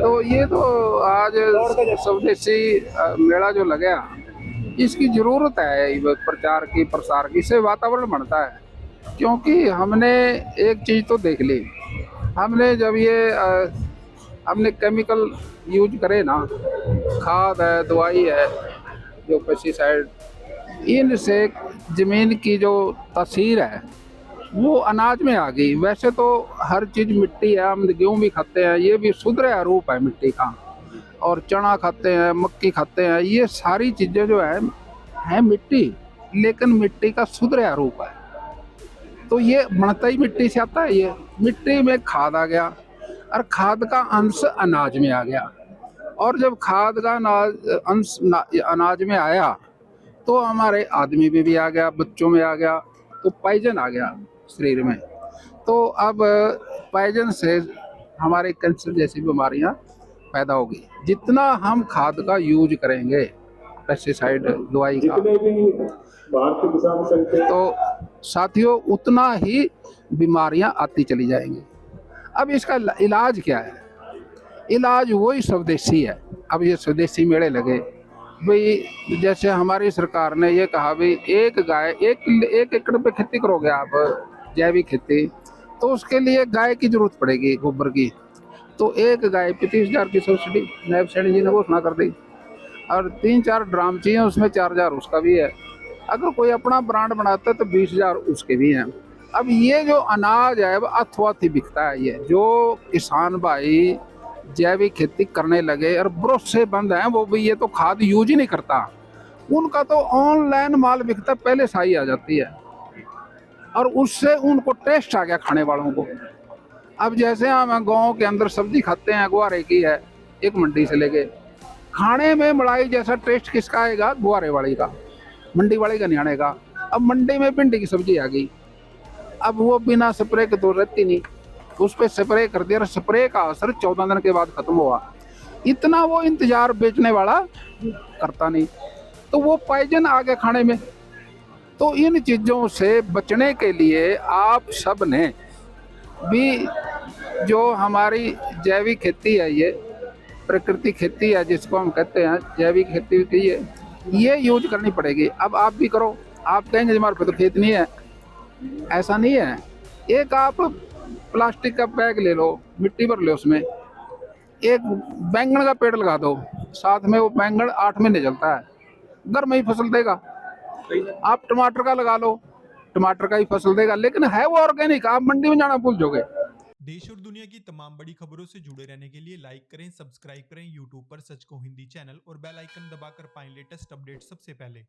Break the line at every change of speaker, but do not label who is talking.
तो ये तो आज स्वदेशी मेला जो लगा, इसकी जरूरत है ये प्रचार की, प्रसार की। इससे वातावरण बनता है। क्योंकि हमने एक चीज तो देख ली, हमने जब ये हमने केमिकल यूज करे ना, खाद है, दवाई है, जो पेस्टिसाइड, इनसे जमीन की जो तासीर है वो अनाज में आ गई। वैसे तो हर चीज मिट्टी है, हम गेहूं भी खाते हैं, ये भी शुद्ध रूप है मिट्टी का। और चना खाते हैं, मक्की खाते हैं, ये सारी चीजें जो है मिट्टी, लेकिन मिट्टी का शुद्ध रूप है। तो ये बनता ही मिट्टी से आता है। ये मिट्टी में खाद आ गया, और खाद का अंश अनाज में आ गया। और जब खाद का अंश अनाज में आया, तो हमारे आदमी में भी आ गया, बच्चों में आ गया, तो पॉइजन आ गया शरीर में। तो अब पॉइजन से हमारे कैंसर जैसी बीमारियां पैदा होगी। जितना हम खाद का यूज करेंगे, पेस्टिसाइड दवाई का, भारतीय किसान संघ के, तो साथियों उतना ही बीमारियां आती चली जाएंगी। अब इसका इलाज क्या है? इलाज वही स्वदेशी है। अब ये स्वदेशी मेले लगे भाई, जैसे हमारी सरकार ने ये कहा भाई, एक गाय एक एकड़ पे खेती करोगे आप, जैविक खेती, तो उसके लिए गाय की जरूरत पड़ेगी, गोबर की। तो एक गाय पे 30,000 की सब्सिडी नायब सैनी जी ने घोषणा कर दी। और 3-4 ड्राम चाहिए, उसमें 4,000 उसका भी है। अगर कोई अपना ब्रांड बनाता है तो 20,000 उसके भी हैं। अब ये जो अनाज है वो अथवाथी बिकता है। ये जो किसान भाई जैविक खेती करने लगे और भरोसे बंद हैं, वो भी ये तो खाद यूज ही नहीं करता, उनका तो ऑनलाइन माल बिकता, पहले साई आ जाती है। और उससे उनको टेस्ट आ गया खाने वालों को। अब जैसे हम गाँव के अंदर सब्जी खाते हैं, गुआरे की है, एक मंडी से लेके, खाने में मलाई जैसा टेस्ट किसका आएगा? गुआरे वाले का, मंडी वाले का नहीं आएगा। अब मंडी में भिंडी की सब्जी आ गई, अब वो बिना स्प्रे के तो रहती नहीं, उस पर स्प्रे कर दिया, स्प्रे का असर 14 दिन के बाद खत्म हुआ। इतना वो इंतजार बेचने वाला करता नहीं, तो वो पॉइजन आ गया खाने में। तो इन चीजों से बचने के लिए आप सब ने भी, जो हमारी जैविक खेती है, ये प्रकृति खेती है जिसको हम कहते हैं जैविक खेती की, ये यूज करनी पड़ेगी। अब आप भी करो। आप कहेंगे हमारे पे तो खेत नहीं है, ऐसा नहीं है। एक आप प्लास्टिक का बैग ले लो, मिट्टी भर लो उसमें, एक बैंगन का पेड़ लगा दो, साथ में वो बैंगन 8 महीने चलता है, घर में ही फसल देगा। आप टमाटर का लगा लो, टमाटर का ही फसल देगा, लेकिन है वो ऑर्गेनिक। आप मंडी में जाना भूल जाओगे।
देश और दुनिया की तमाम बड़ी खबरों से जुड़े रहने के लिए लाइक करें, सब्सक्राइब करें यूट्यूब पर सच को हिंदी चैनल, और बेल आइकन दबाकर पाएं लेटेस्ट अपडेट सबसे पहले।